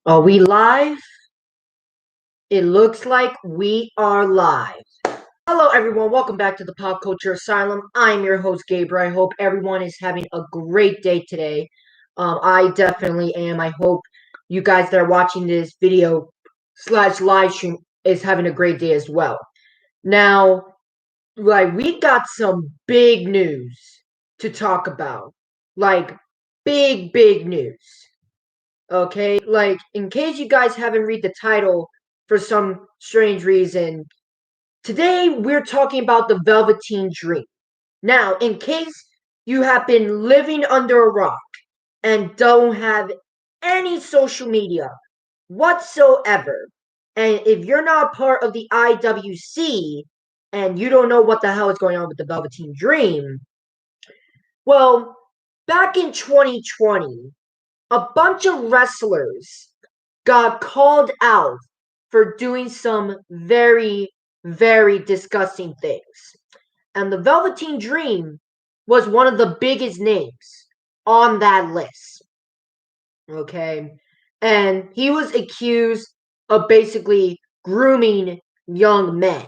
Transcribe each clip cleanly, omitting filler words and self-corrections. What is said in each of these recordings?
Are we live? It looks like we are live. Hello, everyone. Welcome back to the Pop Culture Asylum. I'm your host, Gabriel. I hope everyone is having a great day today. I definitely am. I hope you guys that are watching this video slash live stream is having a great day as well. Now, we got some big news to talk about. Like, big news. Okay, in case you guys haven't read the title for some strange reason, today we're talking about the Velveteen Dream. Now, in case you have been living under a rock and don't have any social media whatsoever, and if you're not part of the IWC and you don't know what the hell is going on with the Velveteen Dream, well, back in 2020, a bunch of wrestlers got called out for doing some very disgusting things. And the Velveteen Dream was one of the biggest names on that list. Okay? And he was accused of basically grooming young men.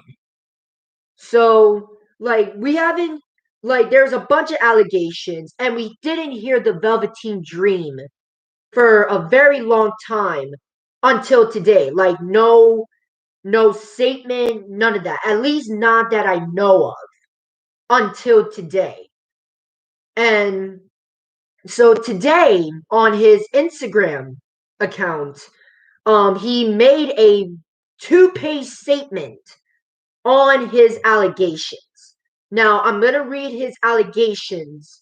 So, we haven't, there's a bunch of allegations, and we didn't hear the Velveteen Dream for a very long time until today. No statement, none of that. At least not that I know of until today. And so today on his Instagram account, he made a two-page statement on his allegations. Now I'm gonna read his allegations,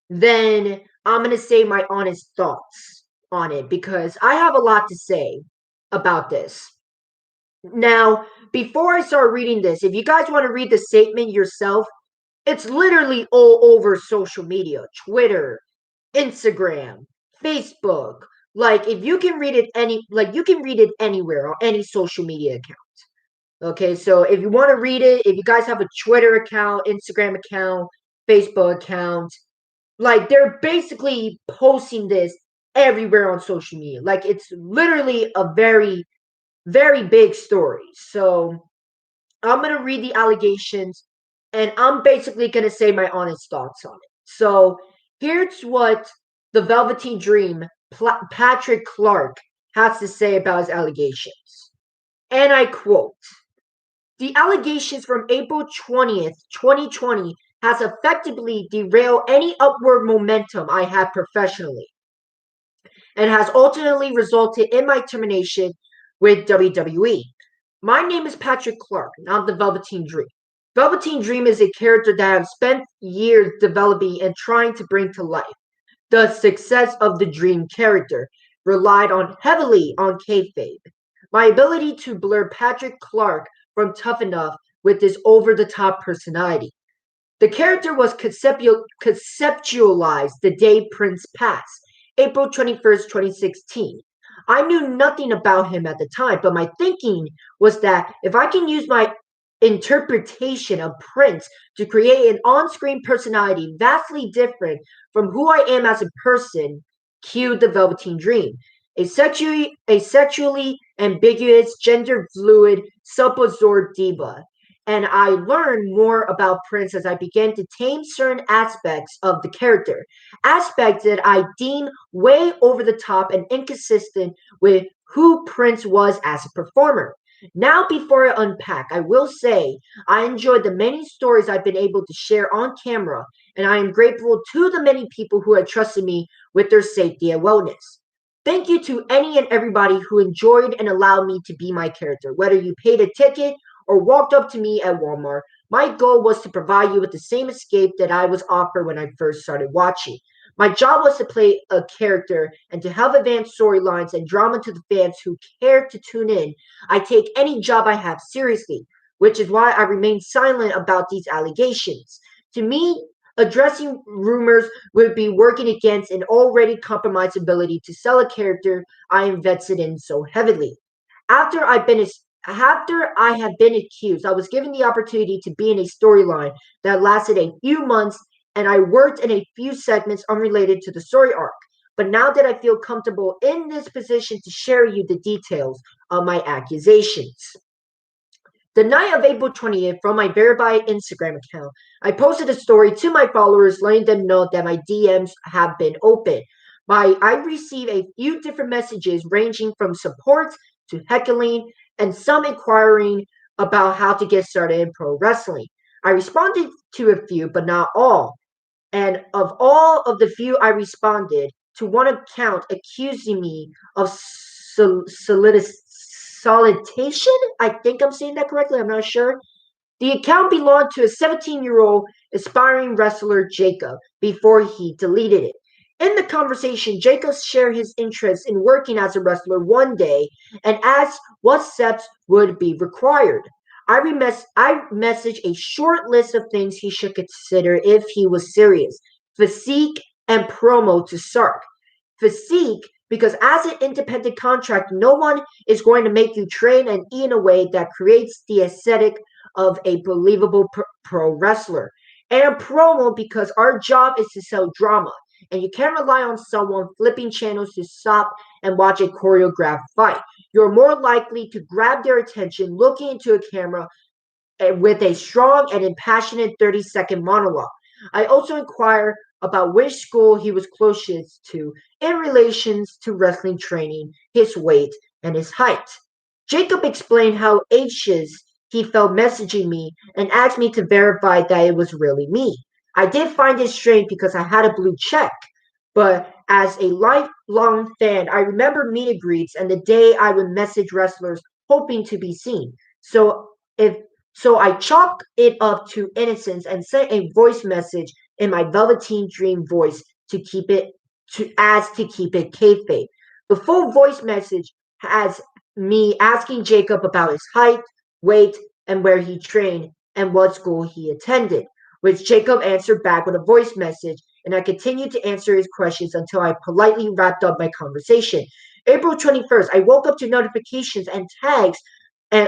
then I'm gonna say my honest thoughts on it because I have a lot to say about this. Now, before I start reading this, if you guys want to read the statement yourself, it's literally all over social media, Twitter, Instagram, Facebook. If you can read it you can read it anywhere on any social media account. Okay, so if you want to read it, if you guys have a Twitter account, Instagram account, Facebook account, they're basically posting this everywhere on social media. It's literally a very big story. So I'm going to read the allegations and I'm basically going to say my honest thoughts on it. So here's what the Velveteen Dream, Patrick Clark, has to say about his allegations. And I quote, "The allegations from April 20th, 2020 has effectively derailed any upward momentum I had professionally and has ultimately resulted in my termination with WWE. My name is Patrick Clark, not the Velveteen Dream. Velveteen Dream is a character that I've spent years developing and trying to bring to life. The success of the Dream character relied heavily on kayfabe. My ability to blur Patrick Clark from Tough Enough with his over-the-top personality. The character was conceptualized the day Prince passed, April 21st, 2016. I knew nothing about him at the time, but my thinking was that if I can use my interpretation of Prince to create an on-screen personality vastly different from who I am as a person, cue the Velveteen Dream. A sexually ambiguous, gender-fluid, self-absorbed diva. And I learned more about Prince as I began to tame certain aspects of the character, aspects that I deem way over the top and inconsistent with who Prince was as a performer. Now, before I unpack, I will say I enjoyed the many stories I've been able to share on camera, and I am grateful to the many people who have trusted me with their safety and wellness. Thank you to any and everybody who enjoyed and allowed me to be my character, whether you paid a ticket or walked up to me at Walmart. My goal was to provide you with the same escape that I was offered when I first started watching. My job was to play a character and to help advance storylines and drama to the fans who care to tune in. I take any job I have seriously, which is why I remain silent about these allegations. To me, addressing rumors would be working against an already compromised ability to sell a character I invested in so heavily. After I had been accused, I was given the opportunity to be in a storyline that lasted a few months, and I worked in a few segments unrelated to the story arc. but now that I feel comfortable in this position to share you the details of my accusations. The night of April 20th, from my verified Instagram account, I posted a story to my followers letting them know that my DMs have been open. I received a few different messages ranging from support to heckling and some inquiring about how to get started in pro wrestling. I responded to a few, but not all. And of all of the few I responded, to one account accusing me of solicitation. I think I'm saying that correctly. I'm not sure. The account belonged to a 17-year-old aspiring wrestler, Jacob, before he deleted it. In the conversation, Jacob shared his interest in working as a wrestler one day and asked what steps would be required. I messaged a short list of things he should consider if he was serious: physique and promo to start. Physique, because as an independent contract, no one is going to make you train and eat in a way that creates the aesthetic of a believable pro wrestler. And promo, because our job is to sell drama, and you can't rely on someone flipping channels to stop and watch a choreographed fight. You're more likely to grab their attention looking into a camera with a strong and impassioned 30-second monologue. I also inquire about which school he was closest to in relations to wrestling training, his weight, and his height. Jacob explained how anxious he felt messaging me and asked me to verify that it was really me. I did find it strange because I had a blue check, but as a lifelong fan, I remember meet and greets and the day I would message wrestlers hoping to be seen. If so I chalked it up to innocence and sent a voice message in my Velveteen dream voice to keep it kayfabe. The full voice message has me asking Jacob about his height, weight, and where he trained and what school he attended, which Jacob answered back with a voice message, and I continued to answer his questions until I politely wrapped up my conversation. April 21st, I woke up to notifications and tags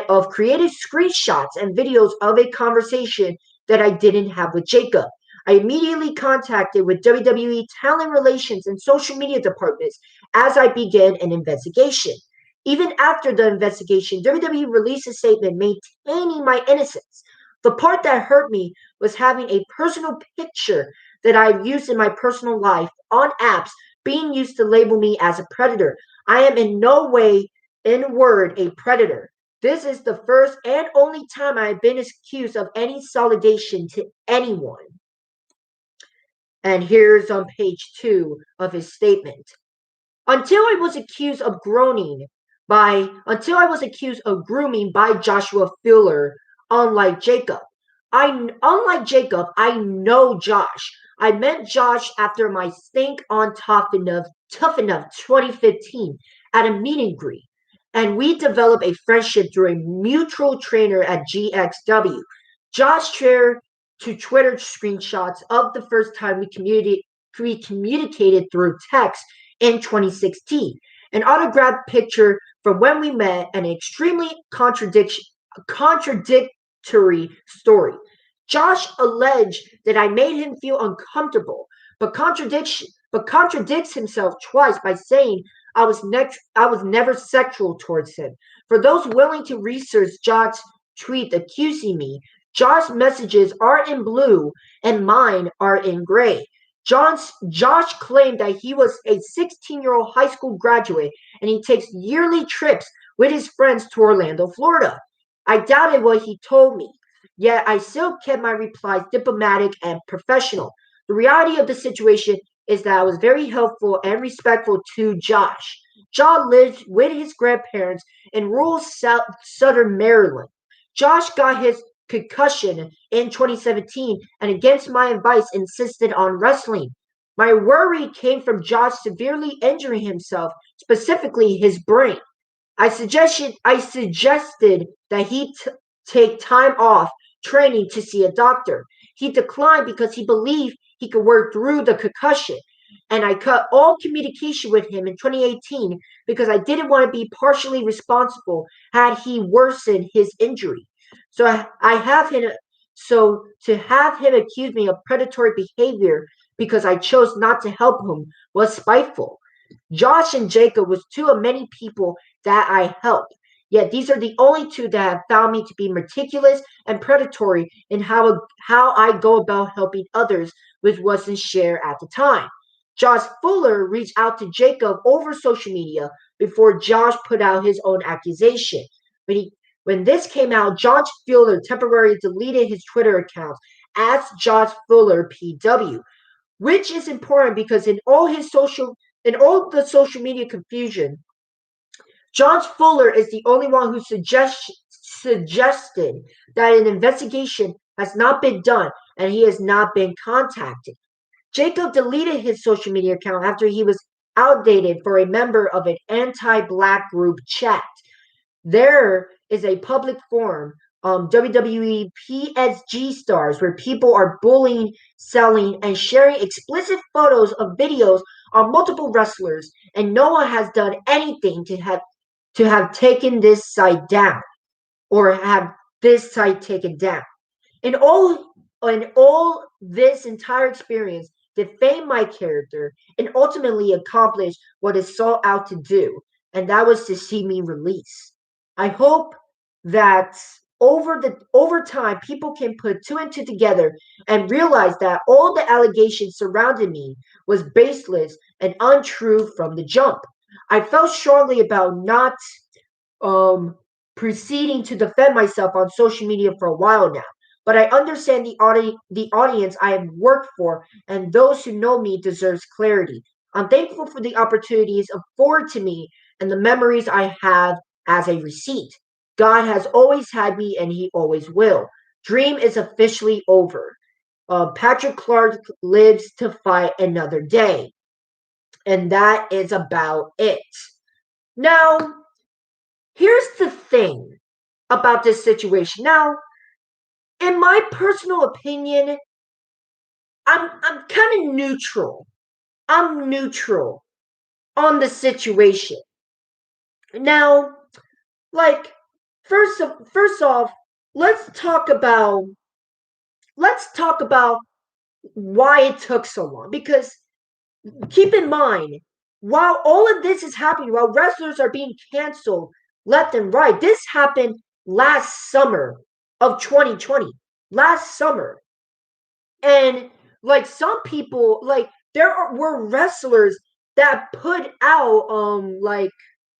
of creative screenshots and videos of a conversation that I didn't have with Jacob. I immediately contacted with WWE talent relations and social media departments as I began an investigation. Even after the investigation, WWE released a statement maintaining my innocence. The part that hurt me was having a personal picture that I used in my personal life on apps being used to label me as a predator. I am in no way, in word, a predator. This is the first and only time I have been accused of any solidation to anyone. And here's on page 2 of his statement. Until I was accused of grooming by Joshua Fuller, unlike Jacob. Unlike Jacob, I know Josh. I met Josh after my stink on Tough Enough 2015 at a meet and greet, and we developed a friendship through a mutual trainer at GXW. Josh shared to Twitter screenshots of the first time we communicated through text in 2016, an autographed picture from when we met, an extremely contradictory story. Josh alleged that I made him feel uncomfortable, but contradicts himself twice by saying I was never sexual towards him. For those willing to research Josh's tweet accusing me, Josh's messages are in blue and mine are in gray. Josh claimed that he was a 16-year-old high school graduate and he takes yearly trips with his friends to Orlando, Florida. I doubted what he told me, yet I still kept my replies diplomatic and professional. The reality of the situation is that I was very helpful and respectful to Josh. Josh lived with his grandparents in rural southern Maryland. Josh got his concussion in 2017 and against my advice insisted on wrestling. My worry came from Josh severely injuring himself, specifically his brain. I suggested that he take time off training to see a doctor. He declined because he believed he could work through the concussion, and I cut all communication with him in 2018 because I didn't want to be partially responsible had he worsened his injury. I have him. So to have him accuse me of predatory behavior because I chose not to help him was spiteful. Josh and Jacob was two of many people that I helped. Yet these are the only two that have found me to be meticulous and predatory in how I go about helping others, which wasn't shared at the time. Josh Fuller reached out to Jacob over social media before Josh put out his own accusation. When this came out, Josh Fuller temporarily deleted his Twitter account as Josh Fuller PW, which is important because in all the social media confusion, Josh Fuller is the only one who suggested that an investigation has not been done and he has not been contacted. Jacob deleted his social media account after he was outdated for a member of an anti-black group chat. There is a public forum, WWE PSG stars, where people are bullying, selling, and sharing explicit photos of videos on multiple wrestlers, and no one has done anything to have taken this site down or have this site taken down. In all this entire experience, defame my character and ultimately accomplish what it sought out to do, and that was to see me release. I hope that over time people can put two and two together and realize that all the allegations surrounding me was baseless and untrue from the jump. I felt strongly about not um proceeding to defend myself on social media for a while now. But I understand the audience I have worked for and those who know me deserves clarity. I'm thankful for the opportunities afforded to me and the memories I have as a receipt. God has always had me and he always will. Dream is officially over. Patrick Clark lives to fight another day. And that is about it. Now, here's the thing about this situation. Now, in my personal opinion, I'm kind of neutral. I'm neutral on the situation. Now, like first off, let's talk about let's talk about why it took so long because keep in mind, while all of this is happening, while wrestlers are being canceled left and right, this happened last summer of 2020. Last summer. And like some people, like were wrestlers that put out like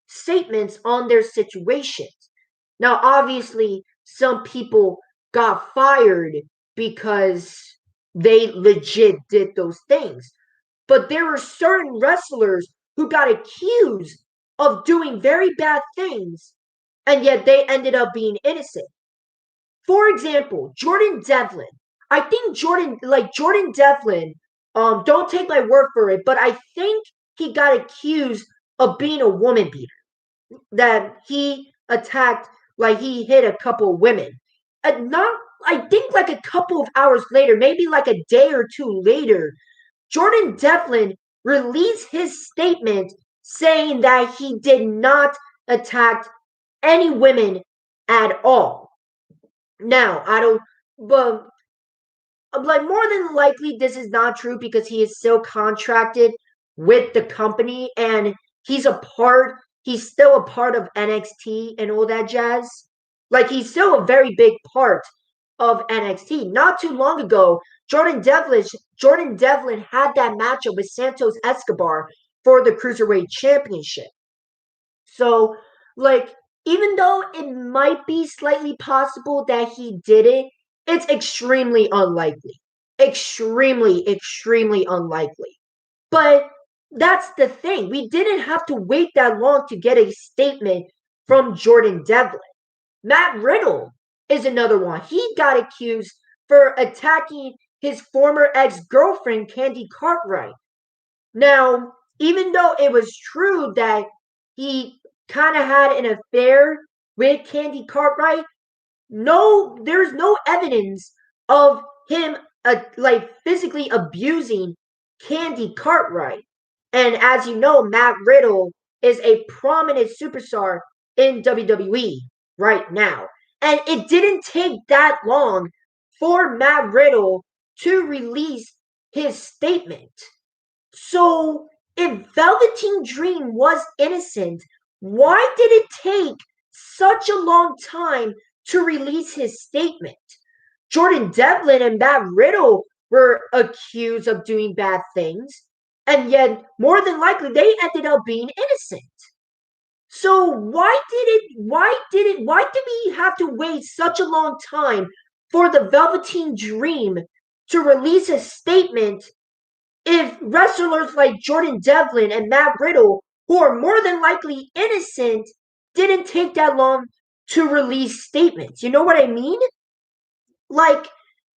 statements on their situations. Now, obviously, some people got fired because they legit did those things. But there were certain wrestlers who got accused of doing very bad things, and yet they ended up being innocent. For example, Jordan Devlin. I think Jordan Devlin, don't take my word for it, but I think he got accused of being a woman beater. That he attacked, like he hit a couple of women. Not, I think like a couple of hours later, maybe like a day or two later, Jordan Devlin released his statement saying that he did not attack any women at all. Now, I don't, but like more than likely, this is not true because he is still contracted with the company and he's still a part of NXT and all that jazz. Like he's still a very big part of NXT. Not too long ago, Jordan Devlin had that matchup with Santos Escobar for the Cruiserweight Championship. So, like, even though it might be slightly possible that he did it, it's extremely unlikely. Extremely unlikely. But that's the thing. We didn't have to wait that long to get a statement from Jordan Devlin. Matt Riddle is another one. He got accused for attacking his former ex-girlfriend, Candy Cartwright. Now, even though it was true that he kind of had an affair with Candy Cartwright, there's no evidence of him like physically abusing Candy Cartwright. And as you know, Matt Riddle is a prominent superstar in WWE right now. And it didn't take that long for Matt Riddle to release his statement. So if Velveteen Dream was innocent, why did it take such a long time to release his statement? Jordan Devlin and Matt Riddle were accused of doing bad things, and yet more than likely they ended up being innocent. So why did we have to wait such a long time for the Velveteen Dream to release a statement if wrestlers like Jordan Devlin and Matt Riddle, who are more than likely innocent, didn't take that long to release statements? You know what I mean? Like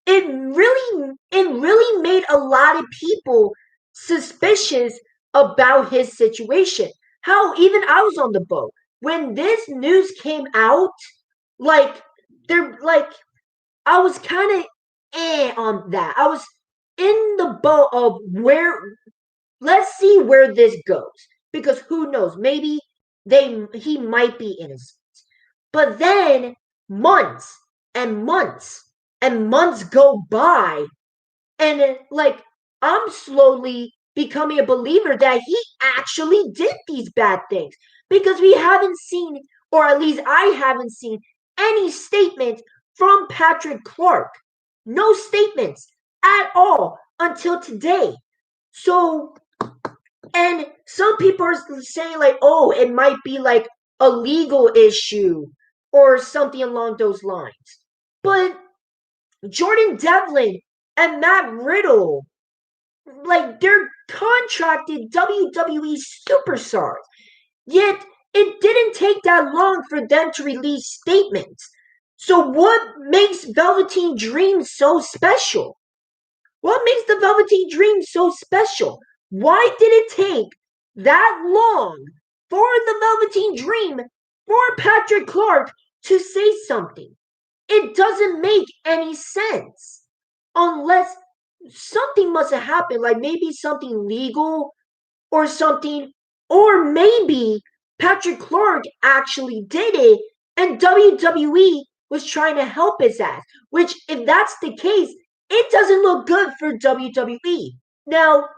it really made a lot of people suspicious about his situation. How even I was on the boat when this news came out. Like they're like I was kind of on that. I was in the boat of where. Let's see where this goes, because who knows? Maybe he might be innocent. But then months and months and months go by, and I'm slowly becoming a believer that he actually did these bad things, because we haven't seen, or at least I haven't seen, any statement from Patrick Clark. No statements at all until today. So, and some people are saying like, oh, it might be like a legal issue or something along those lines. But Jordan Devlin and Matt Riddle, like, they're contracted WWE superstars. Yet it didn't take that long for them to release statements. So what makes Velveteen Dream so special? What makes the Velveteen Dream so special? Why did it take that long for the Velveteen Dream, for Patrick Clark to say something? It doesn't make any sense. Unless something must have happened, like maybe something legal or something, or maybe Patrick Clark actually did it and WWE was trying to help his ass. Which, if that's the case, it doesn't look good for WWE. Now,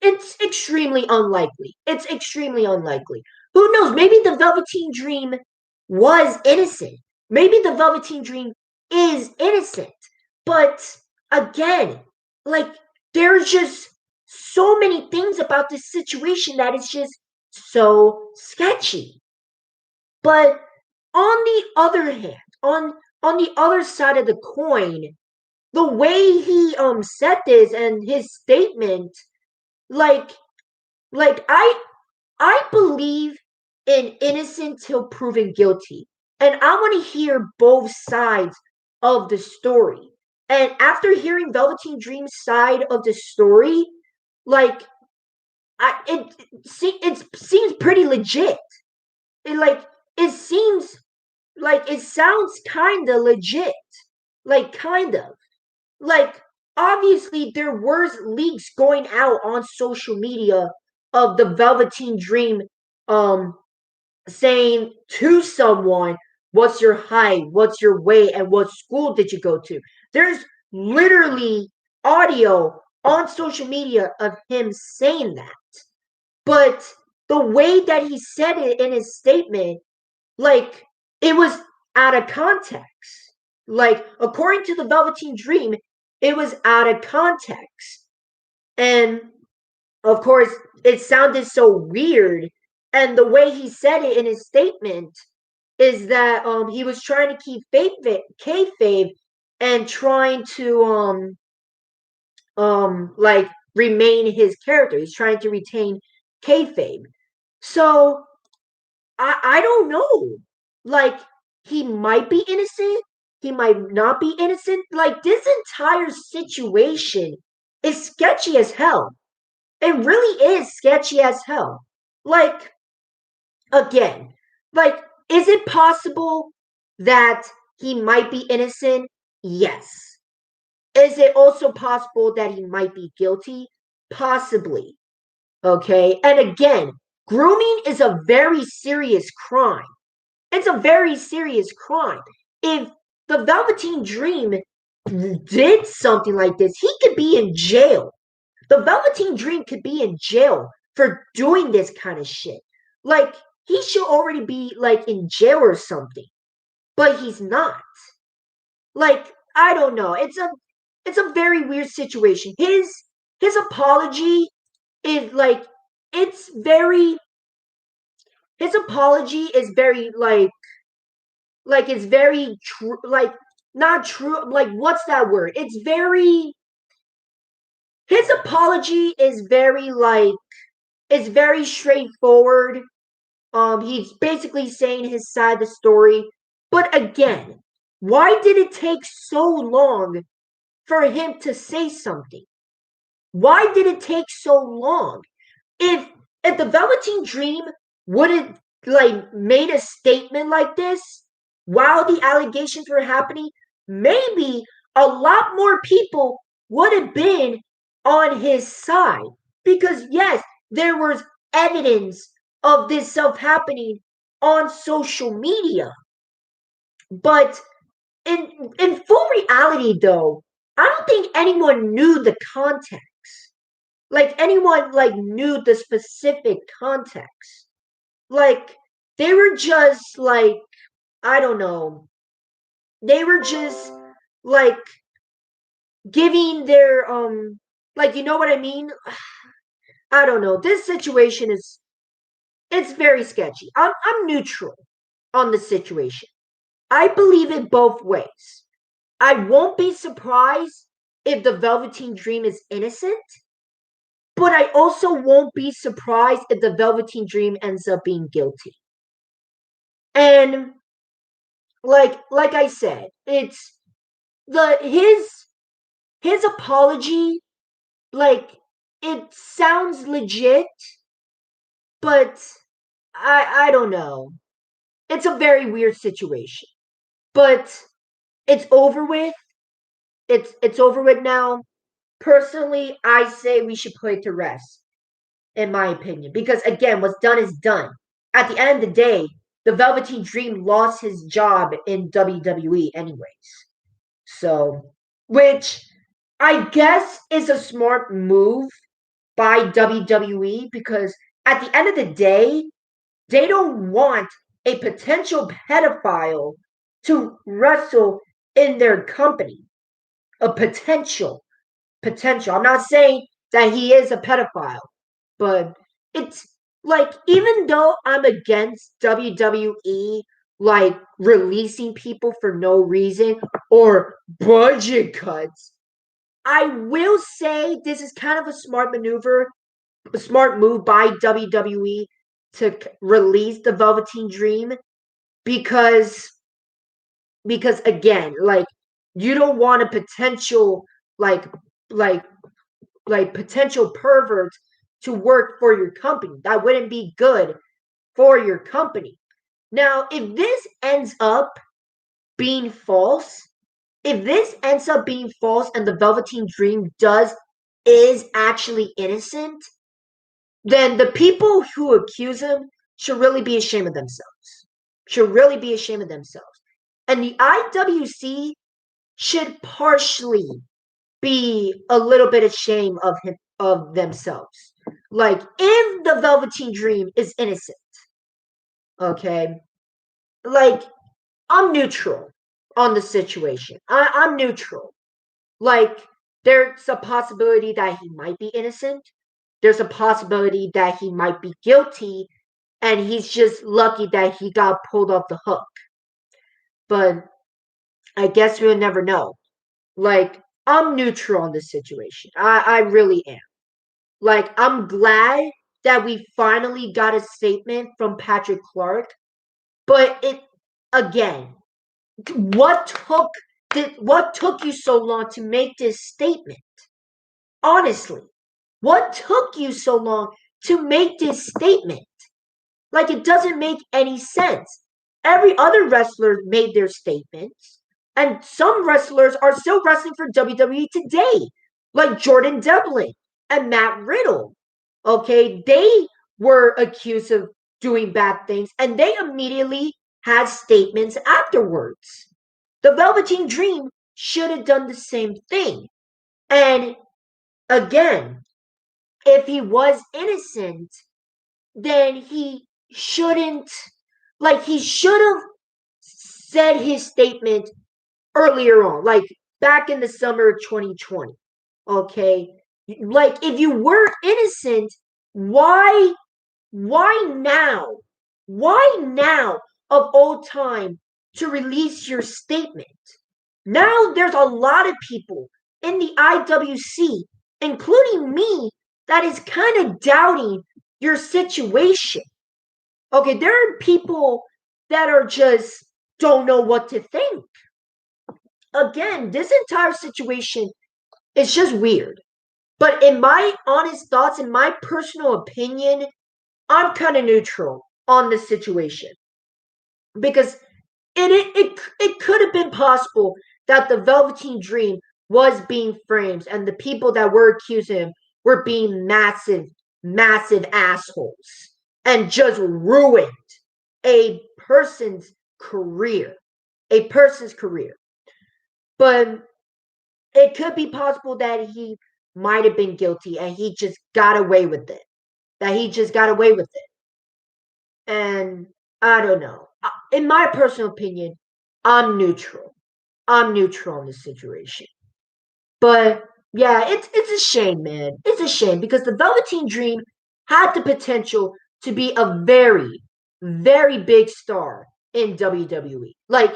it's extremely unlikely. It's extremely unlikely. Who knows? Maybe the Velveteen Dream was innocent. Maybe the Velveteen Dream is innocent. But again, like, there's just so many things about this situation that is just so sketchy. But on the other hand, on the other side of the coin, the way he said this and his statement, like I believe in innocent till proven guilty. And I want to hear both sides of the story. And after hearing Velveteen Dream's side of the story, like it seems pretty legit. It seems like it sounds kind of legit. Like kind of. Like obviously there were leaks going out on social media of the Velveteen Dream um saying to someone, what's your height, what's your weight, and what school did you go to? There's literally audio on social media of him saying that. But the way that he said it in his statement, like, it was out of context. Like, according to the Velveteen Dream, it was out of context. And of course, it sounded so weird. And the way he said it in his statement is that he was trying to keep kayfabe and trying to like remain his character. He's trying to retain kayfabe. So I don't know. Like, he might be innocent. He might not be innocent. Like, this entire situation is sketchy as hell. It really is sketchy as hell. Like, again, like, is it possible that he might be innocent? Yes. Is it also possible that he might be guilty? Possibly. Okay. And again, grooming is a very serious crime. It's a very serious crime. If the Velveteen Dream did something like this, he could be in jail. The Velveteen Dream could be in jail for doing this kind of shit. Like, he should already be, like, in jail or something. But he's not. Like, I don't know. It's a very weird situation. His apology is like it's very his apology is very like it's very true, like not true, like what's that word? It's very his apology is very like it's very straightforward. He's basically saying his side of the story. But again, why did it take so long for him to say something? Why did it take so long? If if the Velveteen Dream would have like made a statement like this while the allegations were happening, maybe a lot more people would have been on his side. Because yes, there was evidence of this stuff happening on social media. But in full reality though, I don't think anyone knew the context. Like anyone like knew the specific context. Like they were just like I don't know. They were just like giving their like you know what I mean? I don't know. This situation is it's very sketchy. I'm neutral on the situation. I believe it both ways. I won't be surprised if the Velveteen Dream is innocent, but I also won't be surprised if the Velveteen Dream ends up being guilty. And like I said, it's the his apology, like it sounds legit, but I don't know. It's a very weird situation. But it's over with. It's over with now. Personally, I say we should put it to rest, in my opinion. Because again, what's done is done. At the end of the day, the Velveteen Dream lost his job in WWE anyways. So, which I guess is a smart move by WWE because at the end of the day, they don't want a potential pedophile to wrestle in their company. A potential. I'm not saying that he is a pedophile, but it's like even though I'm against WWE like releasing people for no reason or budget cuts, I will say this is kind of a smart maneuver, a smart move by WWE to release the Velveteen Dream because again, like you don't want a potential like like potential perverts to work for your company. That wouldn't be good for your company. Now, if this ends up being false, if this ends up being false and the Velveteen Dream is actually innocent, then the people who accuse him should really be ashamed of themselves. Should really be ashamed of themselves. And the IWC should partially be a little bit ashamed of themselves. Like if the Velveteen Dream is innocent, okay, like I'm neutral on the situation. I'm neutral. Like there's a possibility that he might be innocent. There's a possibility that he might be guilty, and he's just lucky that he got pulled off the hook. But I guess we'll never know. Like I'm neutral on this situation. I really am. Like, I'm glad that we finally got a statement from Patrick Clark, but it again, what took what took you so long to make this statement? Honestly, what took you so long to make this statement? Like, it doesn't make any sense. Every other wrestler made their statements, and some wrestlers are still wrestling for WWE today, like Jordan Devlin and Matt Riddle. Okay, they were accused of doing bad things, and they immediately had statements afterwards. The Velveteen Dream should have done the same thing. And again, if he was innocent, then he shouldn't, like, he should have said his statement earlier on, like back in the summer of 2020. Okay? Like, if you were innocent, why why now? Why now of all time to release your statement? Now there's a lot of people in the IWC, including me, that is kind of doubting your situation. Okay, there are people that are just don't know what to think. Again, this entire situation is just weird. But in my honest thoughts, in my personal opinion, I'm kind of neutral on this situation because it could have been possible that the Velveteen Dream was being framed and the people that were accusing him were being massive assholes and just ruined a person's career. A person's career. But it could be possible that he might have been guilty and he just got away with it. That he just got away with it. And I don't know. In my personal opinion, I'm neutral. I'm neutral in this situation. But yeah, it's a shame, man. It's a shame because the Velveteen Dream had the potential to be a very big star in WWE. Like,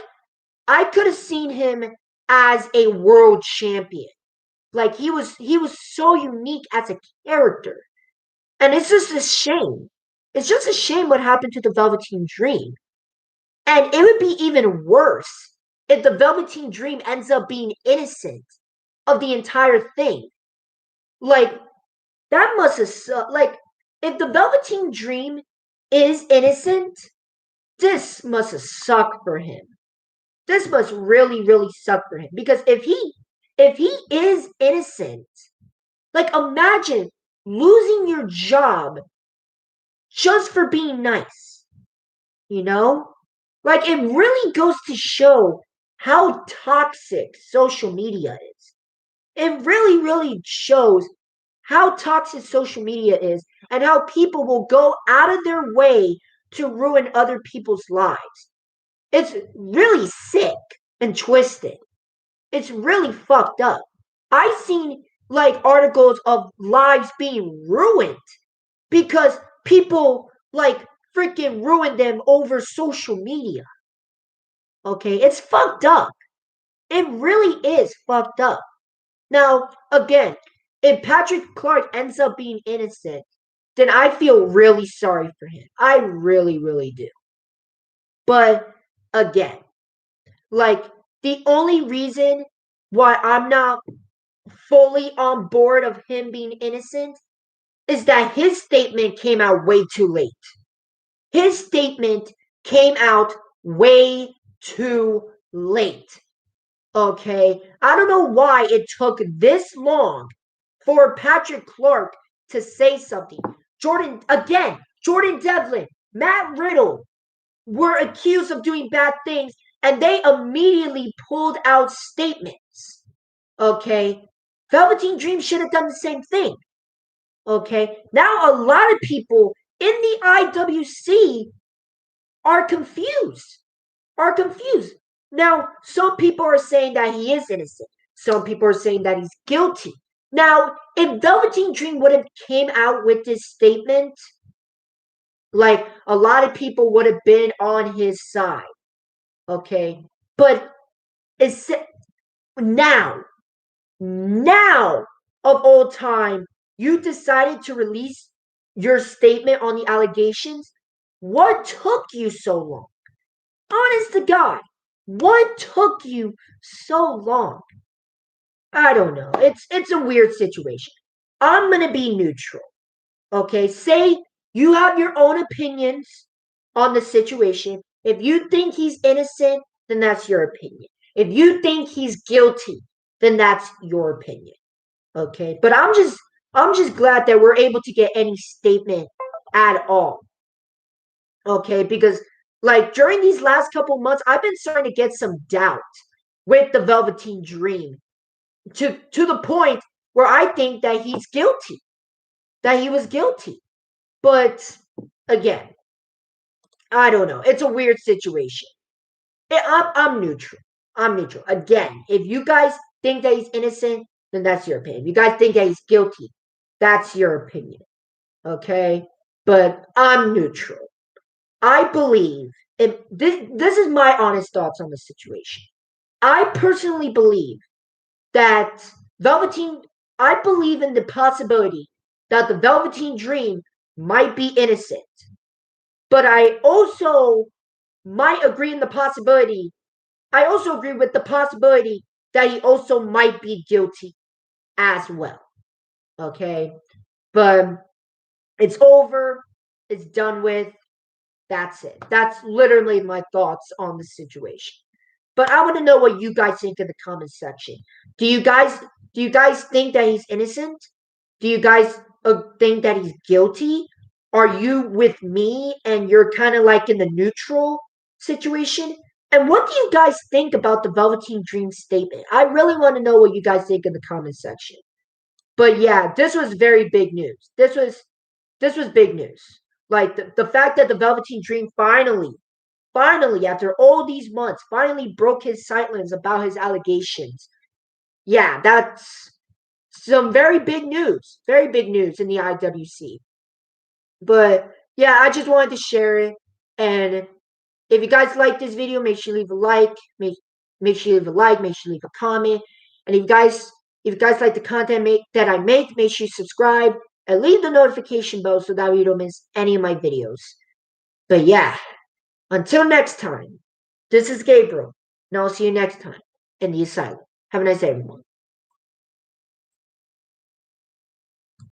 I could have seen him as a world champion. Like, he was so unique as a character. And it's just a shame. It's just a shame what happened to the Velveteen Dream. And it would be even worse if the Velveteen Dream ends up being innocent of the entire thing. Like, that must have sucked. Like, if the Velveteen Dream is innocent, this must have sucked for him. This must really suck for him. Because if he is innocent, like, imagine losing your job just for being nice. You know? Like, it really goes to show how toxic social media is. It really shows how toxic social media is and how people will go out of their way to ruin other people's lives. It's really sick and twisted. It's really fucked up. I've seen like articles of lives being ruined because people like freaking ruin them over social media. Okay, it's fucked up. It really is fucked up. Now, again, if Patrick Clark ends up being innocent, then I feel really sorry for him. I really do. But again, like, the only reason why I'm not fully on board of him being innocent is that his statement came out way too late. His statement came out way too late. Okay, I don't know why it took this long for Patrick Clark to say something. Jordan Devlin, Matt Riddle were accused of doing bad things and they immediately pulled out statements. Okay, Velveteen Dream should have done the same thing. Okay, now a lot of people in the IWC are confused. Are confused. Now, some people are saying that he is innocent. Some people are saying that he's guilty. Now, if Velveteen Dream would have came out with this statement, like, a lot of people would have been on his side. Okay? But it's now of all time, you decided to release your statement on the allegations. What took you so long? Honest to God, what took you so long? I don't know. It's a weird situation. I'm gonna be neutral. Okay, say you have your own opinions on the situation. If you think he's innocent, then that's your opinion. If you think he's guilty, then that's your opinion. Okay, but I'm just glad that we're able to get any statement at all. Okay, because like during these last couple months, I've been starting to get some doubt with the Velveteen Dream to the point where I think that he's guilty. that he was guilty. But again, I don't know. It's a weird situation. I'm neutral. I'm neutral. Again, if you guys think that he's innocent, then that's your opinion. If you guys think that he's guilty, that's your opinion. Okay? But I'm neutral. I believe if this is my honest thoughts on the situation. I personally believe that Velveteen I believe in the possibility that the Velveteen Dream might be innocent. But I also might agree in the possibility. I also agree with the possibility that he also might be guilty as well. Okay? But it's over. It's done with. That's it. That's literally my thoughts on the situation. But I want to know what you guys think in the comment section. Do you guys think that he's innocent? Do you guys think that he's guilty? Are you with me and you're kind of like in the neutral situation? And what do you guys think about the Velveteen Dream statement? I really want to know what you guys think in the comment section. But yeah, this was very big news. This was big news. Like the fact that the Velveteen Dream finally, after all these months, finally broke his silence about his allegations. Yeah, that's some very big news. Very big news in the IWC. But yeah, I just wanted to share it. And if you guys like this video, make sure you leave a like. Make sure you leave a like. Make sure you leave a comment. And if you guys like the content that I make, make sure you subscribe and leave the notification bell so that you don't miss any of my videos. But yeah, until next time, this is Gabriel, and I'll see you next time in the asylum. Have a nice day, everyone.